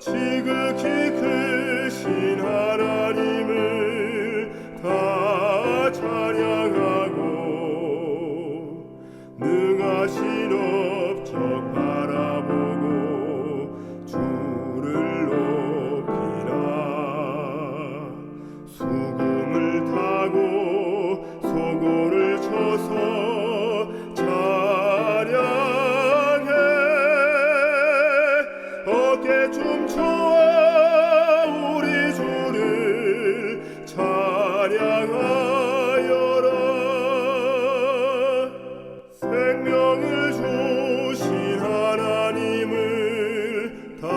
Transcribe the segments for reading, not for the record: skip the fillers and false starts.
지극히 크신 하나님을 다 찬양하고 능하신 업적 바라보고 주를 높이라. 수금을 타고 소고를 쳐서 찬양해. 어깨 춤춰 우리 주를 찬양하여라. 생명을 주신 하나님을 다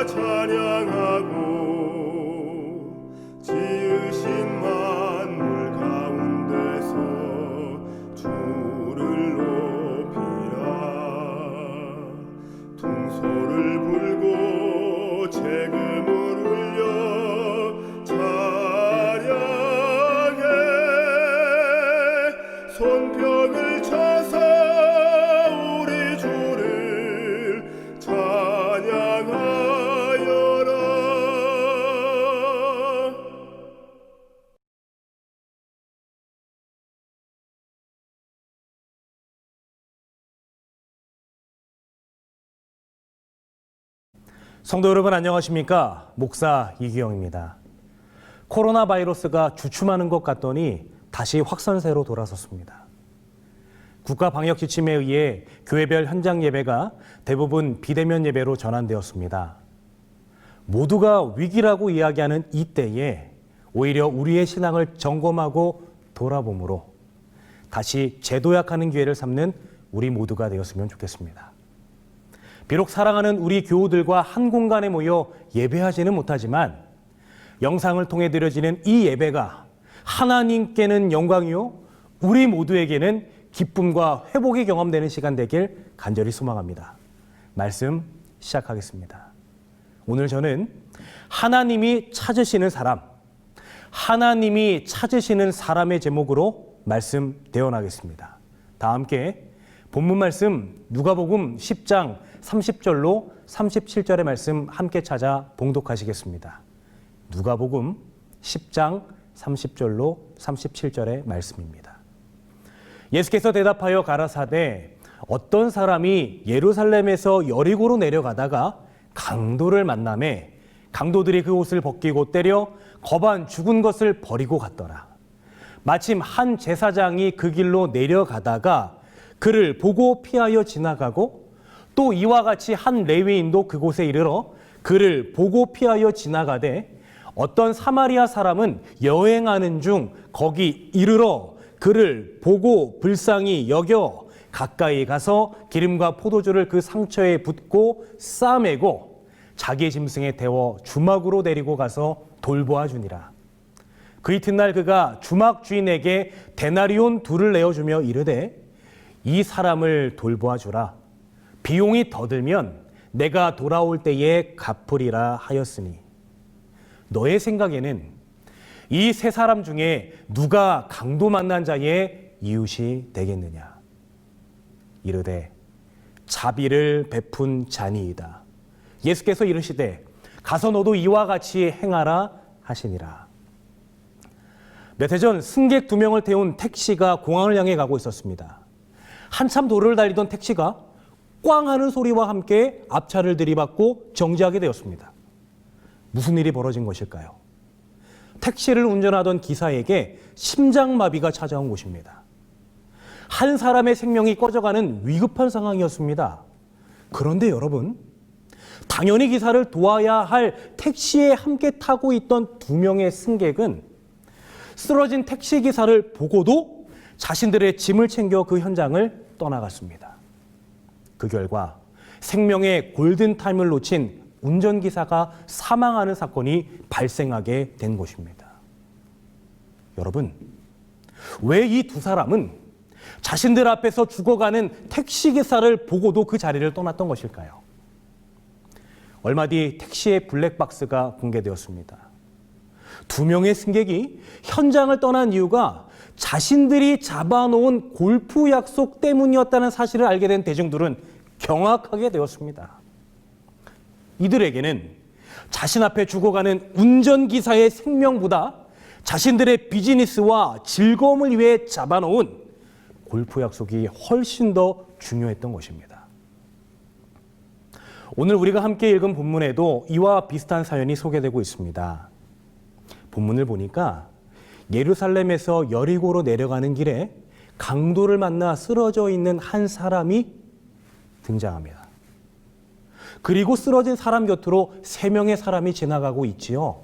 찬양하고 지으신 만물 가운데서 주를 높이라. 둥소를 불고 재금을 울려 찬양해. 손뼉을 쳐서 우리 주를 찬양하여라. 성도 여러분 안녕하십니까? 목사 이규영입니다. 코로나 바이러스가 주춤하는 것 같더니 다시 확산세로 돌아섰습니다. 국가 방역 지침에 의해 교회별 현장 예배가 대부분 비대면 예배로 전환되었습니다. 모두가 위기라고 이야기하는 이때에 오히려 우리의 신앙을 점검하고 돌아봄으로 다시 재도약하는 기회를 삼는 우리 모두가 되었으면 좋겠습니다. 비록 사랑하는 우리 교우들과 한 공간에 모여 예배하지는 못하지만 영상을 통해 드려지는 이 예배가 하나님께는 영광이요 우리 모두에게는 기쁨과 회복이 경험되는 시간 되길 간절히 소망합니다. 말씀 시작하겠습니다. 오늘 저는 하나님이 찾으시는 사람, 하나님이 찾으시는 사람의 제목으로 말씀 대언하겠습니다. 다 함께 본문 말씀 누가복음 10장 30절로 37절의 말씀 함께 찾아 봉독하시겠습니다. 누가복음 10장 30절로 37절의 말씀입니다. 예수께서 대답하여 가라사대 어떤 사람이 예루살렘에서 여리고로 내려가다가 강도를 만나매 강도들이 그 옷을 벗기고 때려 거반 죽은 것을 버리고 갔더라. 마침 한 제사장이 그 길로 내려가다가 그를 보고 피하여 지나가고 또 이와 같이 한 레위인도 그곳에 이르러 그를 보고 피하여 지나가되 어떤 사마리아 사람은 여행하는 중 거기 이르러 그를 보고 불쌍히 여겨 가까이 가서 기름과 포도주를 그 상처에 붓고 싸매고 자기 짐승에 태워 주막으로 데리고 가서 돌보아 주니라. 그 이튿날 그가 주막 주인에게 데나리온 2를 내어주며 이르되 이 사람을 돌보아 주라. 비용이 더 들면 내가 돌아올 때에 갚으리라 하였으니 너의 생각에는 이 세 사람 중에 누가 강도 만난 자의 이웃이 되겠느냐? 이르되 자비를 베푼 자니이다. 예수께서 이르시되 가서 너도 이와 같이 행하라 하시니라. 몇 해 전 승객 2명을 태운 택시가 공항을 향해 가고 있었습니다. 한참 도로를 달리던 택시가 꽝 하는 소리와 함께 앞차를 들이받고 정지하게 되었습니다. 무슨 일이 벌어진 것일까요? 택시를 운전하던 기사에게 심장마비가 찾아온 것입니다. 한 사람의 생명이 꺼져가는 위급한 상황이었습니다. 그런데 여러분, 당연히 기사를 도와야 할 택시에 함께 타고 있던 2명의 승객은 쓰러진 택시기사를 보고도 자신들의 짐을 챙겨 그 현장을 떠나갔습니다. 그 결과 생명의 골든타임을 놓친 운전기사가 사망하는 사건이 발생하게 된 것입니다. 여러분, 왜 이 2 사람은 자신들 앞에서 죽어가는 택시기사를 보고도 그 자리를 떠났던 것일까요? 얼마 뒤 택시의 블랙박스가 공개되었습니다. 2명의 승객이 현장을 떠난 이유가 자신들이 잡아놓은 골프 약속 때문이었다는 사실을 알게 된 대중들은 경악하게 되었습니다. 이들에게는 자신 앞에 죽어가는 운전기사의 생명보다 자신들의 비즈니스와 즐거움을 위해 잡아놓은 골프 약속이 훨씬 더 중요했던 것입니다. 오늘 우리가 함께 읽은 본문에도 이와 비슷한 사연이 소개되고 있습니다. 본문을 보니까 예루살렘에서 여리고로 내려가는 길에 강도를 만나 쓰러져 있는 한 사람이 등장합니다. 그리고 쓰러진 사람 곁으로 3명의 사람이 지나가고 있지요.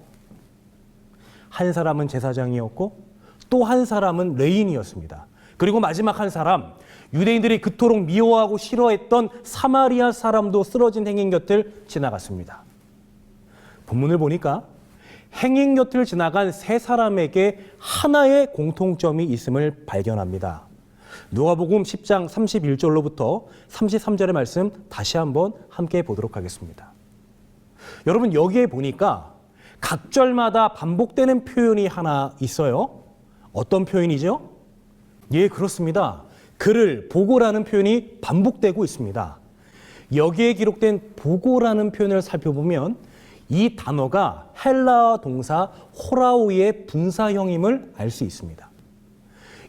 한 사람은 제사장이었고 또 한 사람은 레인이었습니다. 그리고 마지막 한 사람, 유대인들이 그토록 미워하고 싫어했던 사마리아 사람도 쓰러진 행인 곁을 지나갔습니다. 본문을 보니까 행인 곁을 지나간 3사람에게 하나의 공통점이 있음을 발견합니다. 누가복음 10장 31절로부터 33절의 말씀 다시 한번 함께 보도록 하겠습니다. 여러분, 여기에 보니까 각 절마다 반복되는 표현이 하나 있어요. 어떤 표현이죠? 예, 그렇습니다. 그를 보고라는 표현이 반복되고 있습니다. 여기에 기록된 보고라는 표현을 살펴보면 이 단어가 헬라어 동사 호라오의 분사형임을 알 수 있습니다.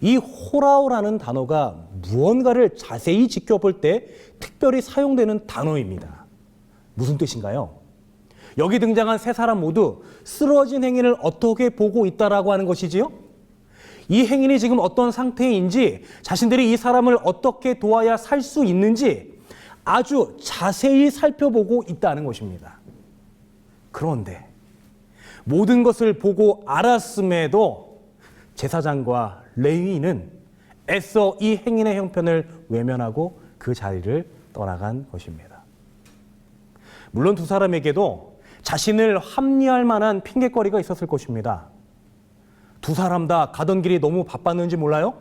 이 호라오라는 단어가 무언가를 자세히 지켜볼 때 특별히 사용되는 단어입니다. 무슨 뜻인가요? 여기 등장한 3사람 모두 쓰러진 행인을 어떻게 보고 있다라고 하는 것이지요? 이 행인이 지금 어떤 상태인지, 자신들이 이 사람을 어떻게 도와야 살 수 있는지 아주 자세히 살펴보고 있다는 것입니다. 그런데 모든 것을 보고 알았음에도 제사장과 레위인은 애써 이 행인의 형편을 외면하고 그 자리를 떠나간 것입니다. 물론 2사람에게도 자신을 합리할 만한 핑계거리가 있었을 것입니다. 2사람 다 가던 길이 너무 바빴는지 몰라요?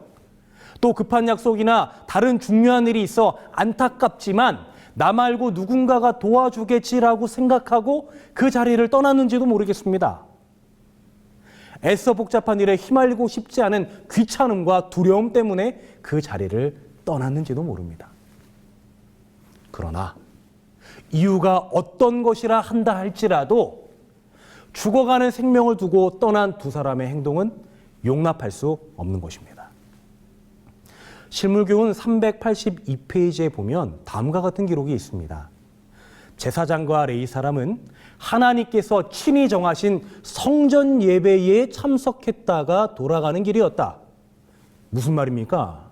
또 급한 약속이나 다른 중요한 일이 있어 안타깝지만 나 말고 누군가가 도와주겠지라고 생각하고 그 자리를 떠났는지도 모르겠습니다. 애써 복잡한 일에 휘말리고 싶지 않은 귀찮음과 두려움 때문에 그 자리를 떠났는지도 모릅니다. 그러나 이유가 어떤 것이라 한다 할지라도 죽어가는 생명을 두고 떠난 2사람의 행동은 용납할 수 없는 것입니다. 실물교훈 382페이지에 보면 다음과 같은 기록이 있습니다. 제사장과 레위 사람은 하나님께서 친히 정하신 성전 예배에 참석했다가 돌아가는 길이었다. 무슨 말입니까?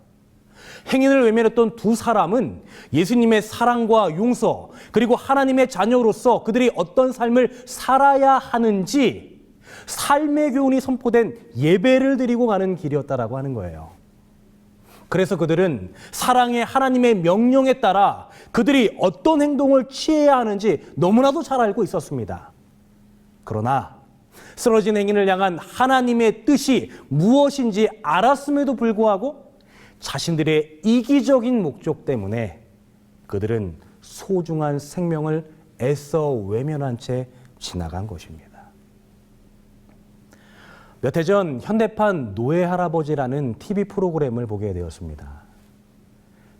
행인을 외면했던 2사람은 예수님의 사랑과 용서, 그리고 하나님의 자녀로서 그들이 어떤 삶을 살아야 하는지 삶의 교훈이 선포된 예배를 드리고 가는 길이었다라고 하는 거예요. 그래서 그들은 사랑의 하나님의 명령에 따라 그들이 어떤 행동을 취해야 하는지 너무나도 잘 알고 있었습니다. 그러나 쓰러진 행인을 향한 하나님의 뜻이 무엇인지 알았음에도 불구하고 자신들의 이기적인 목적 때문에 그들은 소중한 생명을 애써 외면한 채 지나간 것입니다. 몇 해 전 현대판 노예 할아버지라는 TV 프로그램을 보게 되었습니다.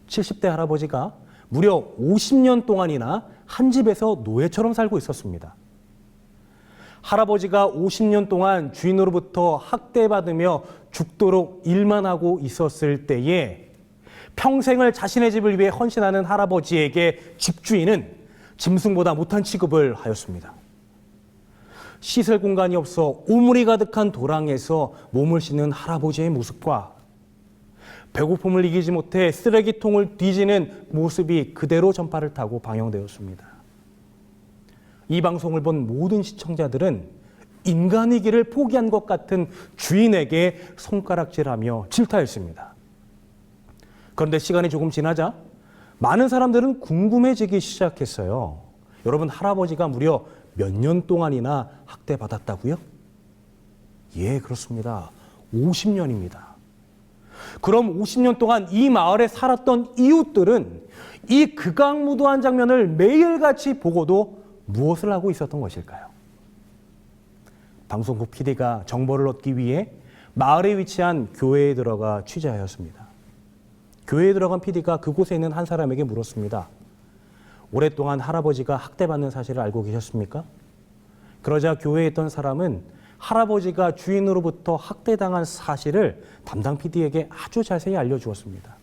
70대 할아버지가 무려 50년 동안이나 한 집에서 노예처럼 살고 있었습니다. 할아버지가 50년 동안 주인으로부터 학대받으며 죽도록 일만 하고 있었을 때에 평생을 자신의 집을 위해 헌신하는 할아버지에게 집주인은 짐승보다 못한 취급을 하였습니다. 씻을 공간이 없어 오물이 가득한 도랑에서 몸을 씻는 할아버지의 모습과 배고픔을 이기지 못해 쓰레기통을 뒤지는 모습이 그대로 전파를 타고 방영되었습니다. 이 방송을 본 모든 시청자들은 인간이기를 포기한 것 같은 주인에게 손가락질하며 질타했습니다. 그런데 시간이 조금 지나자 많은 사람들은 궁금해지기 시작했어요. 여러분, 할아버지가 무려 몇 년 동안이나 학대받았다고요? 예, 그렇습니다. 50년입니다. 그럼 50년 동안 이 마을에 살았던 이웃들은 이 극악무도한 장면을 매일같이 보고도 무엇을 하고 있었던 것일까요? 방송국 PD가 정보를 얻기 위해 마을에 위치한 교회에 들어가 취재하였습니다. 교회에 들어간 PD가 그곳에 있는 한 사람에게 물었습니다. 오랫동안 할아버지가 학대받는 사실을 알고 계셨습니까? 그러자 교회에 있던 사람은 할아버지가 주인으로부터 학대당한 사실을 담당 PD에게 아주 자세히 알려주었습니다.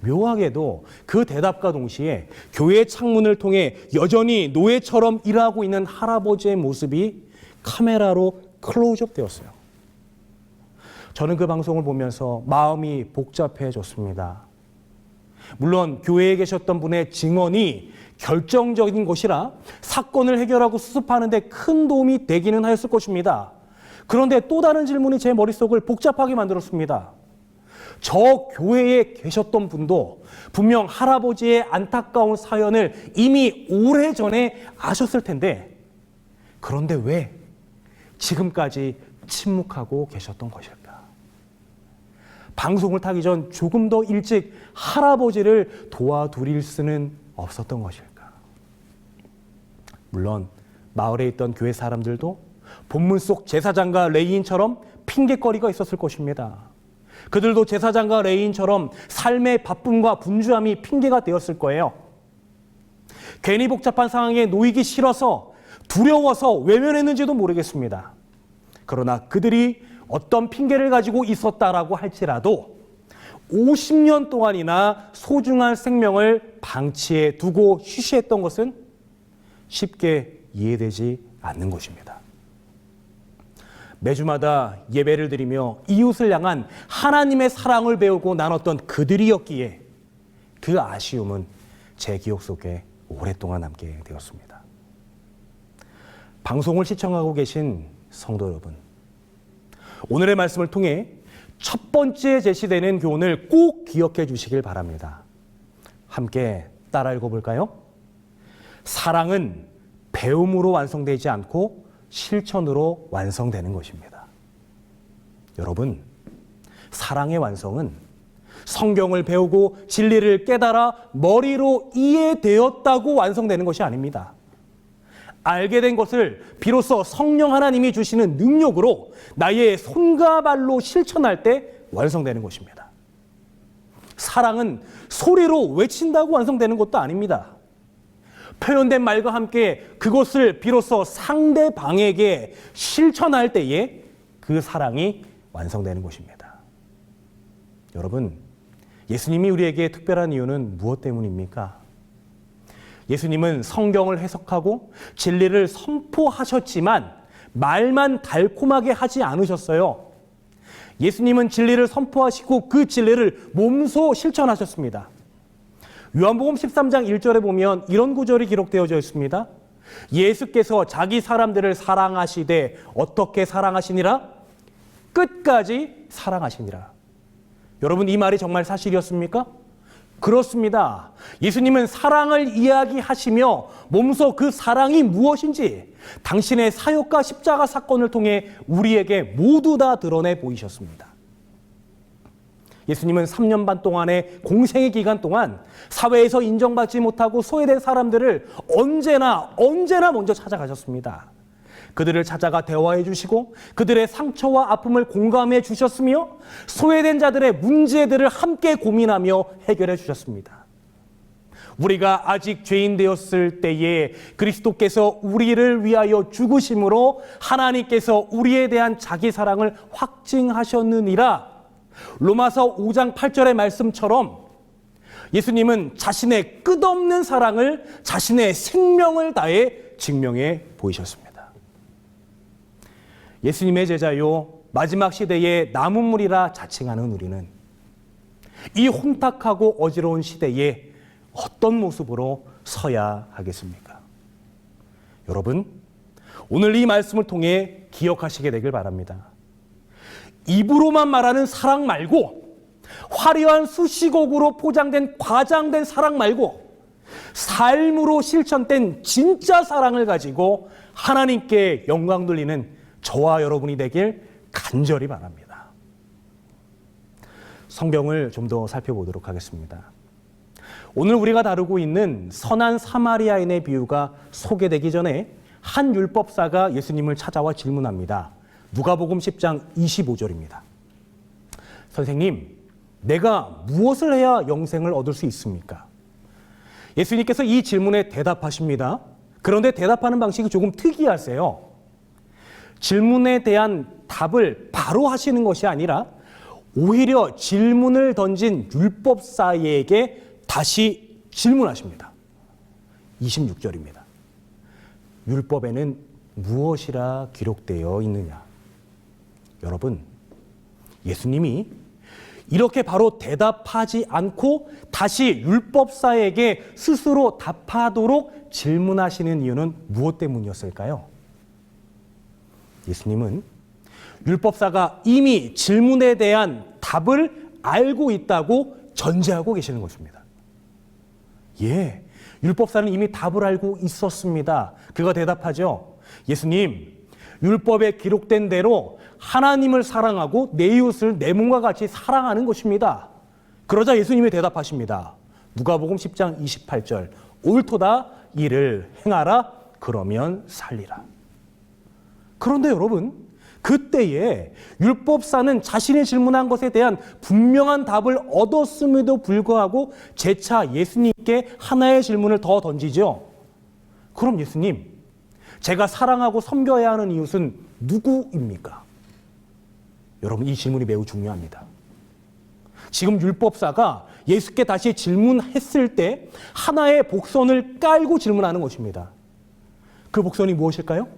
묘하게도 그 대답과 동시에 교회 창문을 통해 여전히 노예처럼 일하고 있는 할아버지의 모습이 카메라로 클로즈업 되었어요. 저는 그 방송을 보면서 마음이 복잡해졌습니다. 물론 교회에 계셨던 분의 증언이 결정적인 것이라 사건을 해결하고 수습하는 데 큰 도움이 되기는 하였을 것입니다. 그런데 또 다른 질문이 제 머릿속을 복잡하게 만들었습니다. 저 교회에 계셨던 분도 분명 할아버지의 안타까운 사연을 이미 오래전에 아셨을 텐데, 그런데 왜 지금까지 침묵하고 계셨던 것일까? 방송을 타기 전 조금 더 일찍 할아버지를 도와드릴 수는 없었던 것일까? 물론 마을에 있던 교회 사람들도 본문 속 제사장과 레위인처럼 핑계거리가 있었을 것입니다. 그들도 제사장과 레위인처럼 삶의 바쁨과 분주함이 핑계가 되었을 거예요. 괜히 복잡한 상황에 놓이기 싫어서 두려워서 외면했는지도 모르겠습니다. 그러나 그들이 어떤 핑계를 가지고 있었다라고 할지라도 50년 동안이나 소중한 생명을 방치해 두고 쉬쉬했던 것은 쉽게 이해되지 않는 것입니다. 매주마다 예배를 드리며 이웃을 향한 하나님의 사랑을 배우고 나눴던 그들이었기에 그 아쉬움은 제 기억 속에 오랫동안 남게 되었습니다. 방송을 시청하고 계신 성도 여러분, 오늘의 말씀을 통해 첫 번째 제시되는 교훈을 꼭 기억해 주시길 바랍니다. 함께 따라 읽어볼까요? 사랑은 배움으로 완성되지 않고 실천으로 완성되는 것입니다. 여러분, 사랑의 완성은 성경을 배우고 진리를 깨달아 머리로 이해되었다고 완성되는 것이 아닙니다. 알게 된 것을 비로소 성령 하나님이 주시는 능력으로 나의 손과 발로 실천할 때 완성되는 것입니다. 사랑은 소리로 외친다고 완성되는 것도 아닙니다. 표현된 말과 함께 그것을 비로소 상대방에게 실천할 때에 그 사랑이 완성되는 것입니다. 여러분, 예수님이 우리에게 특별한 이유는 무엇 때문입니까? 예수님은 성경을 해석하고 진리를 선포하셨지만 말만 달콤하게 하지 않으셨어요. 예수님은 진리를 선포하시고 그 진리를 몸소 실천하셨습니다. 요한복음 13장 1절에 보면 이런 구절이 기록되어져 있습니다. 예수께서 자기 사람들을 사랑하시되 어떻게 사랑하시니라? 끝까지 사랑하시니라. 여러분, 이 말이 정말 사실이었습니까? 그렇습니다. 예수님은 사랑을 이야기하시며 몸소 그 사랑이 무엇인지 당신의 사역과 십자가 사건을 통해 우리에게 모두 다 드러내 보이셨습니다. 예수님은 3년 반 동안의 공생의 기간 동안 사회에서 인정받지 못하고 소외된 사람들을 언제나 먼저 찾아가셨습니다. 그들을 찾아가 대화해 주시고 그들의 상처와 아픔을 공감해 주셨으며 소외된 자들의 문제들을 함께 고민하며 해결해 주셨습니다. 우리가 아직 죄인 되었을 때에 그리스도께서 우리를 위하여 죽으심으로 하나님께서 우리에 대한 자기 사랑을 확증하셨느니라. 로마서 5장 8절의 말씀처럼 예수님은 자신의 끝없는 사랑을 자신의 생명을 다해 증명해 보이셨습니다. 예수님의 제자요, 마지막 시대의 남은 물이라 자칭하는 우리는 이 혼탁하고 어지러운 시대에 어떤 모습으로 서야 하겠습니까? 여러분, 오늘 이 말씀을 통해 기억하시게 되길 바랍니다. 입으로만 말하는 사랑 말고, 화려한 수식어구로 포장된 과장된 사랑 말고, 삶으로 실천된 진짜 사랑을 가지고 하나님께 영광 돌리는 저와 여러분이 되길 간절히 바랍니다. 성경을 좀 더 살펴보도록 하겠습니다. 오늘 우리가 다루고 있는 선한 사마리아인의 비유가 소개되기 전에 한 율법사가 예수님을 찾아와 질문합니다. 누가복음 10장 25절입니다. 선생님, 내가 무엇을 해야 영생을 얻을 수 있습니까? 예수님께서 이 질문에 대답하십니다. 그런데 대답하는 방식이 조금 특이하세요. 질문에 대한 답을 바로 하시는 것이 아니라 오히려 질문을 던진 율법사에게 다시 질문하십니다. 26절입니다. 율법에는 무엇이라 기록되어 있느냐? 여러분, 예수님이 이렇게 바로 대답하지 않고 다시 율법사에게 스스로 답하도록 질문하시는 이유는 무엇 때문이었을까요? 예수님은 율법사가 이미 질문에 대한 답을 알고 있다고 전제하고 계시는 것입니다. 예, 율법사는 이미 답을 알고 있었습니다. 그가 대답하죠. 예수님, 율법에 기록된 대로 하나님을 사랑하고 내 이웃을 내 몸과 같이 사랑하는 것입니다. 그러자 예수님이 대답하십니다. 누가복음 10장 28절, 옳도다 이를 행하라 그러면 살리라. 그런데 여러분, 그때에 율법사는 자신이 질문한 것에 대한 분명한 답을 얻었음에도 불구하고 재차 예수님께 하나의 질문을 더 던지죠. 그럼 예수님, 제가 사랑하고 섬겨야 하는 이웃은 누구입니까? 여러분, 이 질문이 매우 중요합니다. 지금 율법사가 예수께 다시 질문했을 때 하나의 복선을 깔고 질문하는 것입니다. 그 복선이 무엇일까요?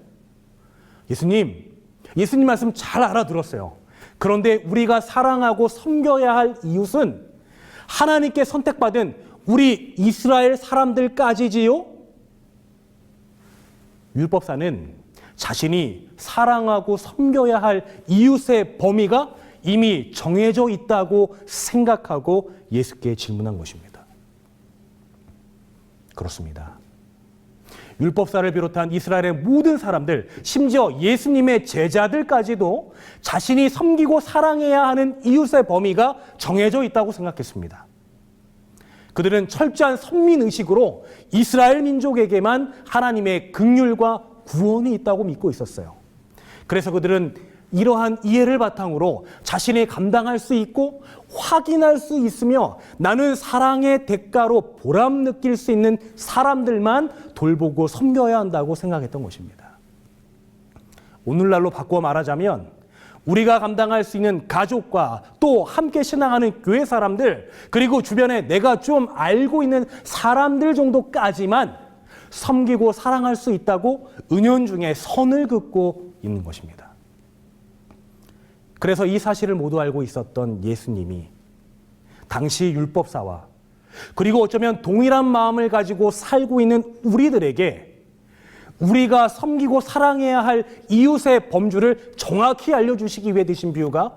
예수님 말씀 잘 알아들었어요. 그런데 우리가 사랑하고 섬겨야 할 이웃은 하나님께 선택받은 우리 이스라엘 사람들까지지요? 율법사는 자신이 사랑하고 섬겨야 할 이웃의 범위가 이미 정해져 있다고 생각하고 예수께 질문한 것입니다. 그렇습니다. 율법사를 비롯한 이스라엘의 모든 사람들, 심지어 예수님의 제자들까지도 자신이 섬기고 사랑해야 하는 이웃의 범위가 정해져 있다고 생각했습니다. 그들은 철저한 선민의식으로 이스라엘 민족에게만 하나님의 긍휼과 구원이 있다고 믿고 있었어요. 그래서 그들은 이러한 이해를 바탕으로 자신이 감당할 수 있고 확인할 수 있으며 나는 사랑의 대가로 보람 느낄 수 있는 사람들만 돌보고 섬겨야 한다고 생각했던 것입니다. 오늘날로 바꿔 말하자면 우리가 감당할 수 있는 가족과 또 함께 신앙하는 교회 사람들, 그리고 주변에 내가 좀 알고 있는 사람들 정도까지만 섬기고 사랑할 수 있다고 은연중에 선을 긋고 있는 것입니다. 그래서 이 사실을 모두 알고 있었던 예수님이 당시 율법사와 그리고 어쩌면 동일한 마음을 가지고 살고 있는 우리들에게 우리가 섬기고 사랑해야 할 이웃의 범주를 정확히 알려주시기 위해 드신 비유가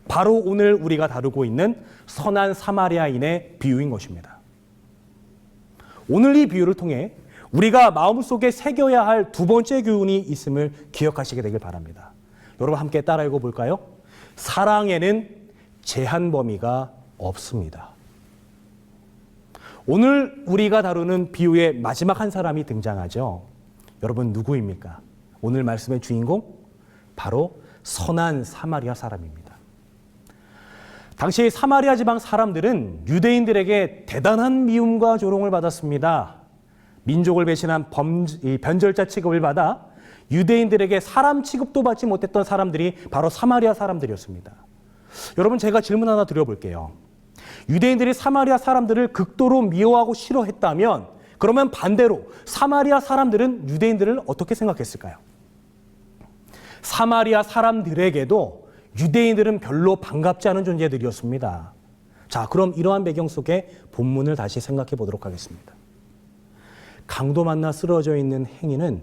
바로 오늘 우리가 다루고 있는 선한 사마리아인의 비유인 것입니다. 오늘 이 비유를 통해 우리가 마음속에 새겨야 할 두 번째 교훈이 있음을 기억하시게 되길 바랍니다. 여러분 함께 따라 읽어볼까요? 사랑에는 제한 범위가 없습니다. 오늘 우리가 다루는 비유의 마지막 한 사람이 등장하죠. 여러분 누구입니까? 오늘 말씀의 주인공? 바로 선한 사마리아 사람입니다. 당시 사마리아 지방 사람들은 유대인들에게 대단한 미움과 조롱을 받았습니다. 민족을 배신한 변절자 취급을 받아 유대인들에게 사람 취급도 받지 못했던 사람들이 바로 사마리아 사람들이었습니다. 여러분, 제가 질문 하나 드려볼게요. 유대인들이 사마리아 사람들을 극도로 미워하고 싫어했다면 그러면 반대로 사마리아 사람들은 유대인들을 어떻게 생각했을까요? 사마리아 사람들에게도 유대인들은 별로 반갑지 않은 존재들이었습니다. 자, 그럼 이러한 배경 속에 본문을 다시 생각해 보도록 하겠습니다. 강도 만나 쓰러져 있는 행위는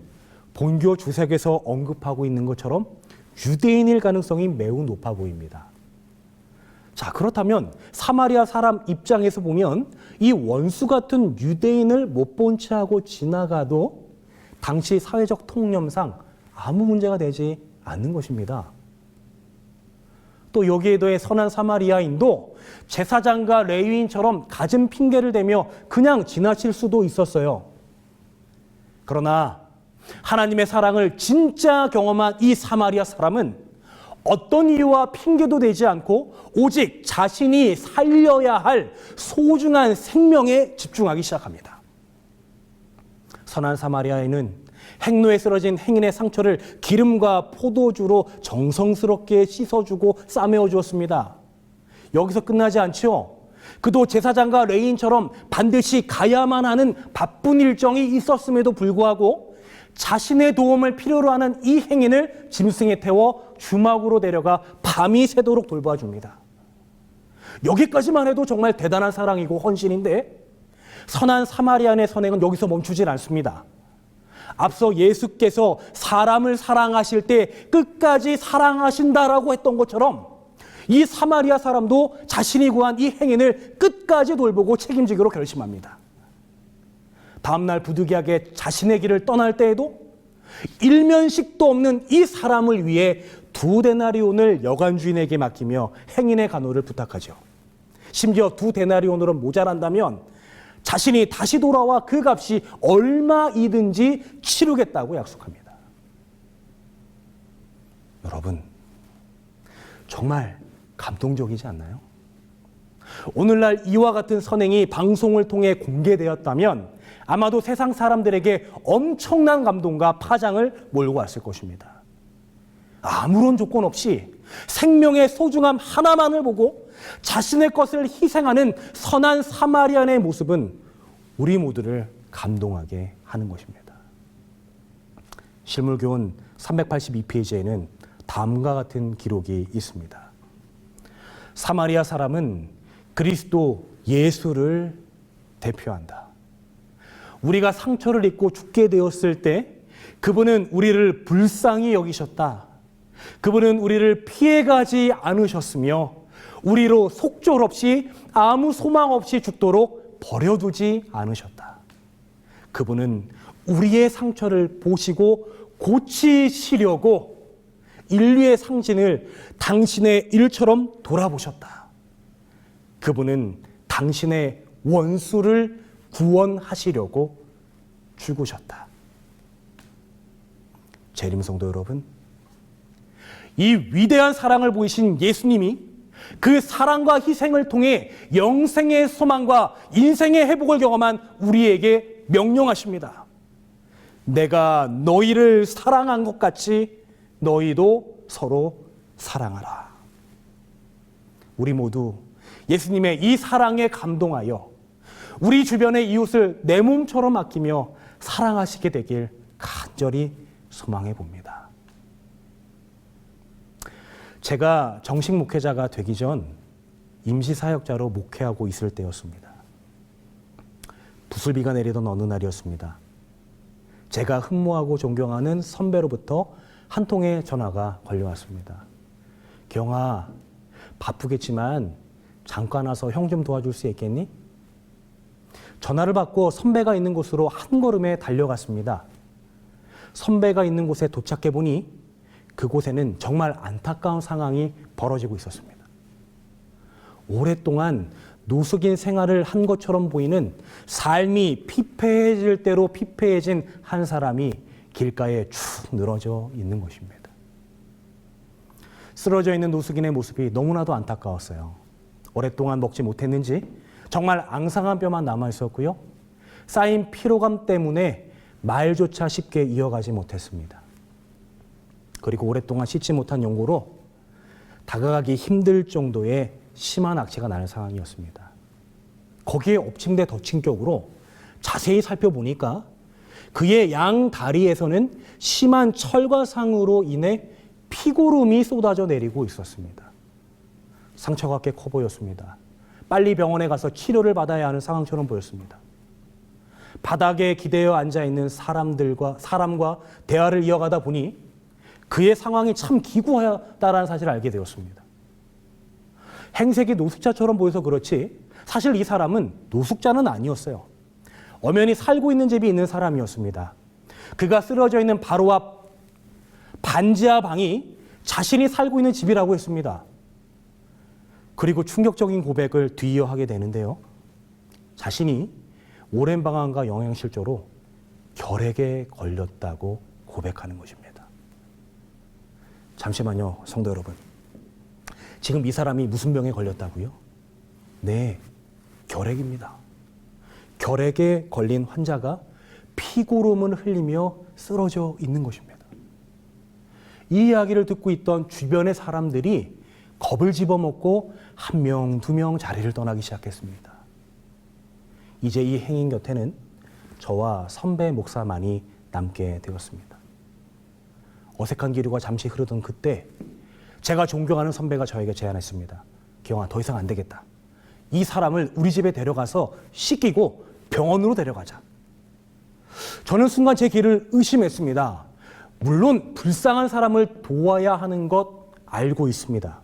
본교 주석에서 언급하고 있는 것처럼 유대인일 가능성이 매우 높아 보입니다. 자, 그렇다면 사마리아 사람 입장에서 보면 이 원수 같은 유대인을 못 본 채 하고 지나가도 당시 사회적 통념상 아무 문제가 되지 않는 것입니다. 또 여기에 더해 선한 사마리아인도 제사장과 레위인처럼 갖은 핑계를 대며 그냥 지나칠 수도 있었어요. 그러나 하나님의 사랑을 진짜 경험한 이 사마리아 사람은 어떤 이유와 핑계도 되지 않고 오직 자신이 살려야 할 소중한 생명에 집중하기 시작합니다. 선한 사마리아인은 행로에 쓰러진 행인의 상처를 기름과 포도주로 정성스럽게 씻어주고 싸매어 주었습니다. 여기서 끝나지 않죠. 그도 제사장과 레위인처럼 반드시 가야만 하는 바쁜 일정이 있었음에도 불구하고 자신의 도움을 필요로 하는 이 행인을 짐승에 태워 주막으로 데려가 밤이 새도록 돌봐줍니다. 여기까지만 해도 정말 대단한 사랑이고 헌신인데 선한 사마리아인의 선행은 여기서 멈추질 않습니다. 앞서 예수께서 사람을 사랑하실 때 끝까지 사랑하신다라고 했던 것처럼 이 사마리아 사람도 자신이 구한 이 행인을 끝까지 돌보고 책임지기로 결심합니다. 다음날 부득이하게 자신의 길을 떠날 때에도 일면식도 없는 이 사람을 위해 2데나리온을 여관 주인에게 맡기며 행인의 간호를 부탁하죠. 심지어 2데나리온으로 모자란다면 자신이 다시 돌아와 그 값이 얼마이든지 치르겠다고 약속합니다. 여러분, 정말 감동적이지 않나요? 오늘날 이와 같은 선행이 방송을 통해 공개되었다면 아마도 세상 사람들에게 엄청난 감동과 파장을 몰고 왔을 것입니다. 아무런 조건 없이 생명의 소중함 하나만을 보고 자신의 것을 희생하는 선한 사마리아인의 모습은 우리 모두를 감동하게 하는 것입니다. 실물교훈 382페이지에는 다음과 같은 기록이 있습니다. 사마리아 사람은 그리스도 예수를 대표한다. 우리가 상처를 입고 죽게 되었을 때 그분은 우리를 불쌍히 여기셨다. 그분은 우리를 피해가지 않으셨으며 우리로 속절없이 아무 소망 없이 죽도록 버려두지 않으셨다. 그분은 우리의 상처를 보시고 고치시려고 인류의 상신을 당신의 일처럼 돌아보셨다. 그분은 당신의 원수를 구원하시려고 죽으셨다. 재림성도 여러분, 이 위대한 사랑을 보이신 예수님이 그 사랑과 희생을 통해 영생의 소망과 인생의 회복을 경험한 우리에게 명령하십니다. 내가 너희를 사랑한 것 같이 너희도 서로 사랑하라. 우리 모두 예수님의 이 사랑에 감동하여 우리 주변의 이웃을 내 몸처럼 아끼며 사랑하시게 되길 간절히 소망해 봅니다. 제가 정식 목회자가 되기 전 임시사역자로 목회하고 있을 때였습니다. 부슬비가 내리던 어느 날이었습니다. 제가 흠모하고 존경하는 선배로부터 한 통의 전화가 걸려왔습니다. 경아, 바쁘겠지만 잠깐 와서 형 좀 도와줄 수 있겠니? 전화를 받고 선배가 있는 곳으로 한 걸음에 달려갔습니다. 선배가 있는 곳에 도착해 보니 그곳에는 정말 안타까운 상황이 벌어지고 있었습니다. 오랫동안 노숙인 생활을 한 것처럼 보이는 삶이 피폐해질 대로 피폐해진 한 사람이 길가에 축 늘어져 있는 것입니다. 쓰러져 있는 노숙인의 모습이 너무나도 안타까웠어요. 오랫동안 먹지 못했는지 정말 앙상한 뼈만 남아 있었고요. 쌓인 피로감 때문에 말조차 쉽게 이어가지 못했습니다. 그리고 오랫동안 씻지 못한 용고로 다가가기 힘들 정도의 심한 악취가 나는 상황이었습니다. 거기에 엎침대 덮친 격으로 자세히 살펴보니까 그의 양 다리에서는 심한 철과상으로 인해 피고름이 쏟아져 내리고 있었습니다. 상처가 꽤 커 보였습니다. 빨리 병원에 가서 치료를 받아야 하는 상황처럼 보였습니다. 바닥에 기대어 앉아있는 사람과 대화를 이어가다 보니 그의 상황이 참 기구하다라는 사실을 알게 되었습니다. 행색이 노숙자처럼 보여서 그렇지 사실 이 사람은 노숙자는 아니었어요. 엄연히 살고 있는 집이 있는 사람이었습니다. 그가 쓰러져 있는 바로 앞 반지하 방이 자신이 살고 있는 집이라고 했습니다. 그리고 충격적인 고백을 뒤이어 하게 되는데요. 자신이 오랜 방황과 영양실조로 결핵에 걸렸다고 고백하는 것입니다. 잠시만요, 성도 여러분. 지금 이 사람이 무슨 병에 걸렸다고요? 네, 결핵입니다. 결핵에 걸린 환자가 피고름을 흘리며 쓰러져 있는 것입니다. 이 이야기를 듣고 있던 주변의 사람들이 겁을 집어먹고 한 명, 두 명 자리를 떠나기 시작했습니다. 이제 이 행인 곁에는 저와 선배 목사만이 남게 되었습니다. 어색한 기류가 잠시 흐르던 그때 제가 존경하는 선배가 저에게 제안했습니다. 기영아, 더 이상 안 되겠다. 이 사람을 우리 집에 데려가서 씻기고 병원으로 데려가자. 저는 순간 제 길을 의심했습니다. 물론 불쌍한 사람을 도와야 하는 것 알고 있습니다.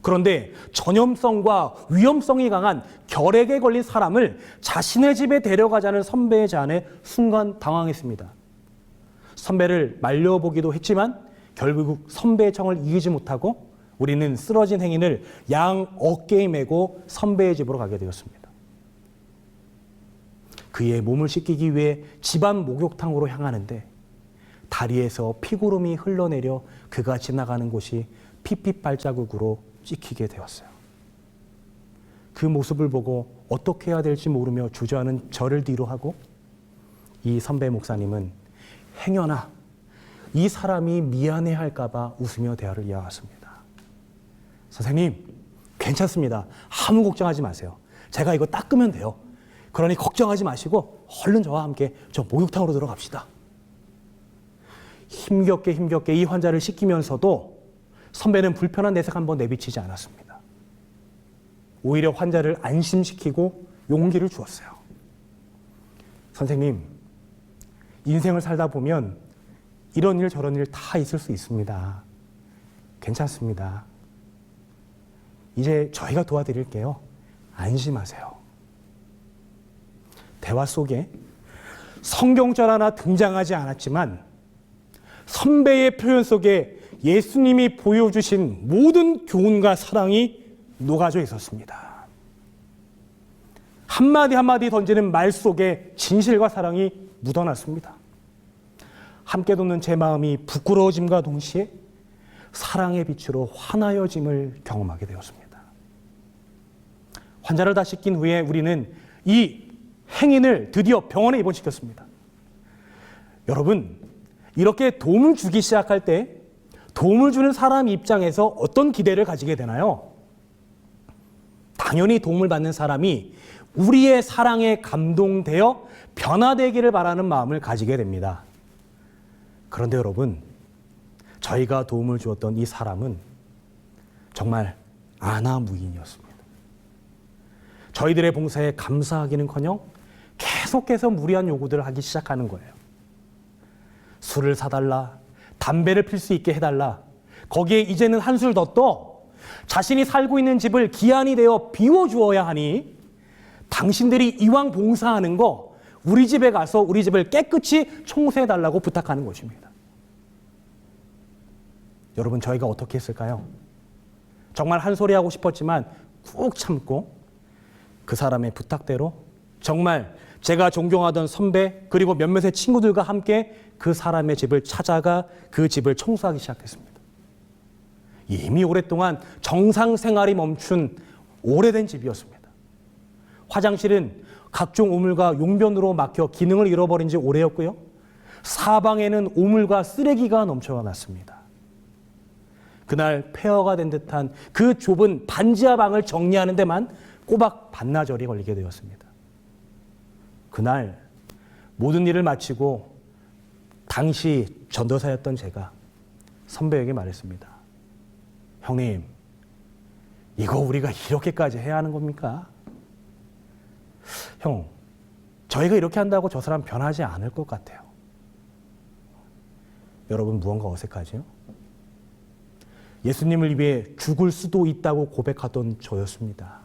그런데 전염성과 위험성이 강한 결핵에 걸린 사람을 자신의 집에 데려가자는 선배의 제안에 순간 당황했습니다. 선배를 말려보기도 했지만 결국 선배의 청을 이기지 못하고 우리는 쓰러진 행인을 양 어깨에 메고 선배의 집으로 가게 되었습니다. 그의 몸을 씻기기 위해 집안 목욕탕으로 향하는데 다리에서 피구름이 흘러내려 그가 지나가는 곳이 핏빛 발자국으로 찍히게 되었어요. 그 모습을 보고 어떻게 해야 될지 모르며 주저하는 저를 뒤로 하고 이 선배 목사님은 행여나 이 사람이 미안해할까 봐 웃으며 대화를 이어갔습니다. 선생님, 괜찮습니다. 아무 걱정하지 마세요. 제가 이거 닦으면 돼요. 그러니 걱정하지 마시고 얼른 저와 함께 저 목욕탕으로 들어갑시다. 힘겹게 이 환자를 씻기면서도 선배는 불편한 내색 한번 내비치지 않았습니다. 오히려 환자를 안심시키고 용기를 주었어요. 선생님, 인생을 살다 보면 이런 일 저런 일 다 있을 수 있습니다. 괜찮습니다. 이제 저희가 도와드릴게요. 안심하세요. 대화 속에 성경절 하나 등장하지 않았지만 선배의 표현 속에 예수님이 보여주신 모든 교훈과 사랑이 녹아져 있었습니다. 한마디 한마디 던지는 말 속에 진실과 사랑이 묻어났습니다. 함께 돕는 제 마음이 부끄러워짐과 동시에 사랑의 빛으로 환하여짐을 경험하게 되었습니다. 환자를 다 씻긴 후에 우리는 이 행인을 드디어 병원에 입원시켰습니다. 여러분, 이렇게 도움을 주기 시작할 때 도움을 주는 사람 입장에서 어떤 기대를 가지게 되나요? 당연히 도움을 받는 사람이 우리의 사랑에 감동되어 변화되기를 바라는 마음을 가지게 됩니다. 그런데 여러분, 저희가 도움을 주었던 이 사람은 정말 아나무인이었습니다. 저희들의 봉사에 감사하기는커녕 계속해서 무리한 요구들을 하기 시작하는 거예요. 술을 사달라, 담배를 필 수 있게 해달라, 거기에 이제는 한술 더 떠 자신이 살고 있는 집을 기한이 되어 비워주어야 하니 당신들이 이왕 봉사하는 거 우리 집에 가서 우리 집을 깨끗이 청소해달라고 부탁하는 것입니다. 여러분, 저희가 어떻게 했을까요? 정말 한 소리 하고 싶었지만 꾹 참고 그 사람의 부탁대로 정말 제가 존경하던 선배 그리고 몇몇의 친구들과 함께 그 사람의 집을 찾아가 그 집을 청소하기 시작했습니다. 이미 오랫동안 정상 생활이 멈춘 오래된 집이었습니다. 화장실은 각종 오물과 용변으로 막혀 기능을 잃어버린 지 오래였고요. 사방에는 오물과 쓰레기가 넘쳐났습니다. 그날 폐허가 된 듯한 그 좁은 반지하 방을 정리하는 데만 꼬박 반나절이 걸리게 되었습니다. 그날 모든 일을 마치고 당시 전도사였던 제가 선배에게 말했습니다. 형님, 이거 우리가 이렇게까지 해야 하는 겁니까? 형, 저희가 이렇게 한다고 저 사람 변하지 않을 것 같아요. 여러분, 무언가 어색하지요? 예수님을 위해 죽을 수도 있다고 고백하던 저였습니다.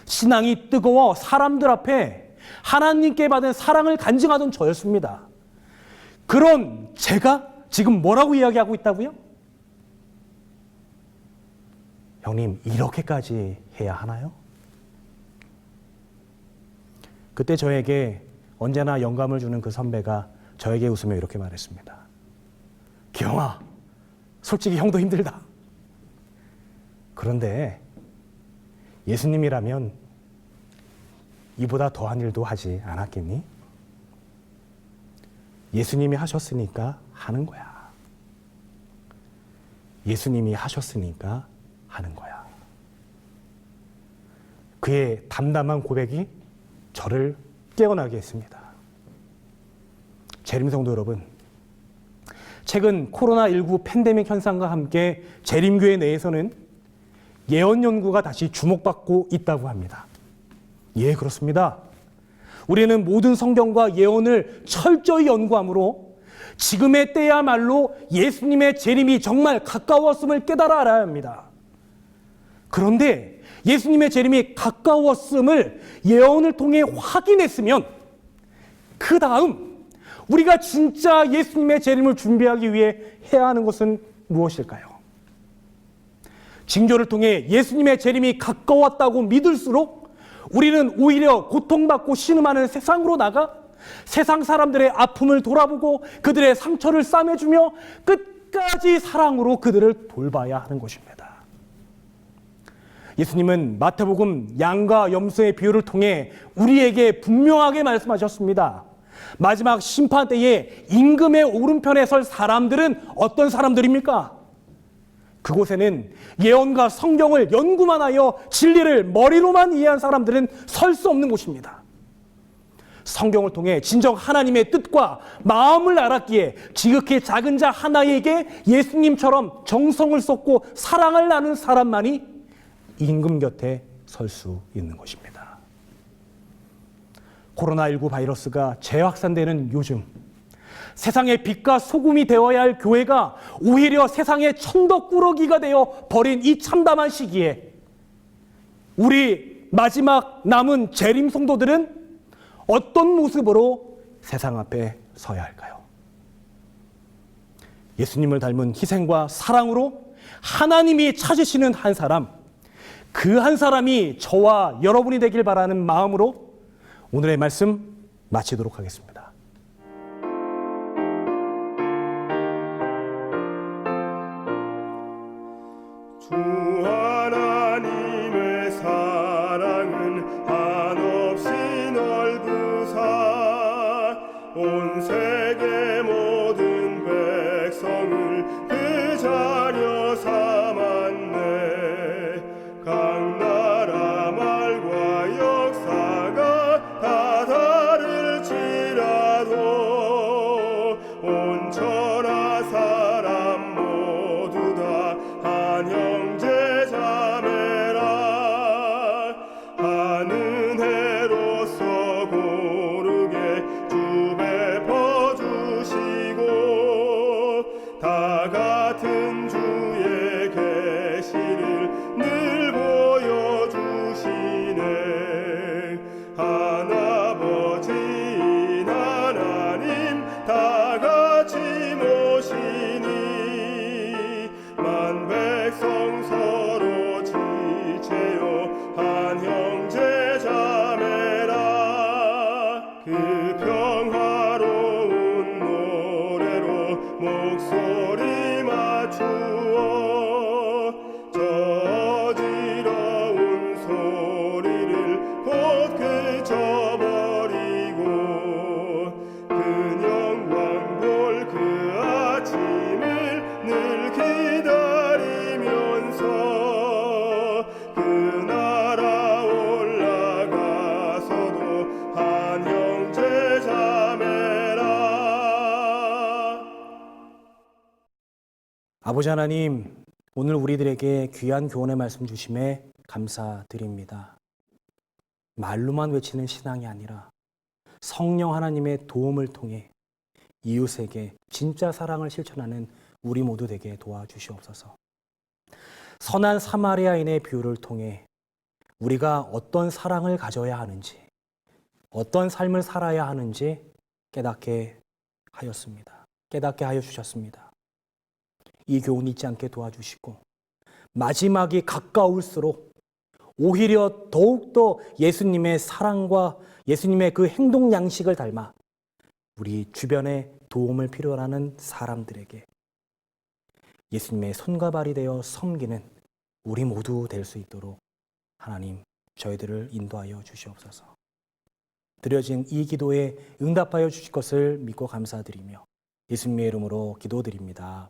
신앙이 뜨거워 사람들 앞에 하나님께 받은 사랑을 간증하던 저였습니다. 그런 제가 지금 뭐라고 이야기하고 있다고요? 형님, 이렇게까지 해야 하나요? 그때 저에게 언제나 영감을 주는 그 선배가 저에게 웃으며 이렇게 말했습니다. 기영아, 솔직히 형도 힘들다. 그런데 예수님이라면 이보다 더한 일도 하지 않았겠니? 예수님이 하셨으니까 하는 거야. 예수님이 하셨으니까 하는 거야. 그의 담담한 고백이 저를 깨어나게 했습니다. 재림성도 여러분, 최근 코로나19 팬데믹 현상과 함께 재림교회 내에서는 예언 연구가 다시 주목받고 있다고 합니다. 예, 그렇습니다. 우리는 모든 성경과 예언을 철저히 연구함으로 지금의 때야말로 예수님의 재림이 정말 가까웠음을 깨달아 알아야 합니다. 그런데 예수님의 재림이 가까웠음을 예언을 통해 확인했으면 그 다음 우리가 진짜 예수님의 재림을 준비하기 위해 해야 하는 것은 무엇일까요? 징조를 통해 예수님의 재림이 가까웠다고 믿을수록 우리는 오히려 고통받고 신음하는 세상으로 나가 세상 사람들의 아픔을 돌아보고 그들의 상처를 싸매주며 끝까지 사랑으로 그들을 돌봐야 하는 것입니다. 예수님은 마태복음 양과 염소의 비유를 통해 우리에게 분명하게 말씀하셨습니다. 마지막 심판 때에 임금의 오른편에 설 사람들은 어떤 사람들입니까? 그곳에는 예언과 성경을 연구만 하여 진리를 머리로만 이해한 사람들은 설 수 없는 곳입니다. 성경을 통해 진정 하나님의 뜻과 마음을 알았기에 지극히 작은 자 하나에게 예수님처럼 정성을 쏟고 사랑을 나눈 사람만이 임금 곁에 설 수 있는 것입니다. 코로나19 바이러스가 재확산되는 요즘 세상의 빛과 소금이 되어야 할 교회가 오히려 세상의 천덕꾸러기가 되어 버린 이 참담한 시기에 우리 마지막 남은 재림 성도들은 어떤 모습으로 세상 앞에 서야 할까요? 예수님을 닮은 희생과 사랑으로 하나님이 찾으시는 한 사람, 그 한 사람이 저와 여러분이 되길 바라는 마음으로 오늘의 말씀 마치도록 하겠습니다. 주 하나님의 사랑은 한없이 넓으사 온 세계 모든 백성을 그 자녀 삼았네. 각 나라 말과 역사가 다 다를지라도 온 천하 사람 모두 다 한 형제 자매라. 하는 해로서 고르게 주 베풀어 주시고 다 같은 주의 계시를 늘 보여주시네. 하나버지인 하나님 다 같이 모시니 만 백성 서로 지체요 한 형제 자매라. 그 평화로운 노래로 목소리 맞추어 저 어지러운 소리를 곧 그쳐버리고 그 영광 볼 그 아침을 늘 기다리면서 그 나라 올라가서도 한 형제 자매라. 아버지 하나님, 오늘 우리들에게 귀한 교훈의 말씀 주심에 감사드립니다. 말로만 외치는 신앙이 아니라 성령 하나님의 도움을 통해 이웃에게 진짜 사랑을 실천하는 우리 모두 되게 도와주시옵소서. 선한 사마리아인의 비유를 통해 우리가 어떤 사랑을 가져야 하는지, 어떤 삶을 살아야 하는지 깨닫게 하였습니다. 깨닫게 하여 주셨습니다. 이 교훈 잊지 않게 도와주시고 마지막이 가까울수록 오히려 더욱더 예수님의 사랑과 예수님의 그 행동 양식을 닮아 우리 주변에 도움을 필요로 하는 사람들에게 예수님의 손과 발이 되어 섬기는 우리 모두 될 수 있도록 하나님 저희들을 인도하여 주시옵소서. 드려진 이 기도에 응답하여 주실 것을 믿고 감사드리며 예수님의 이름으로 기도드립니다.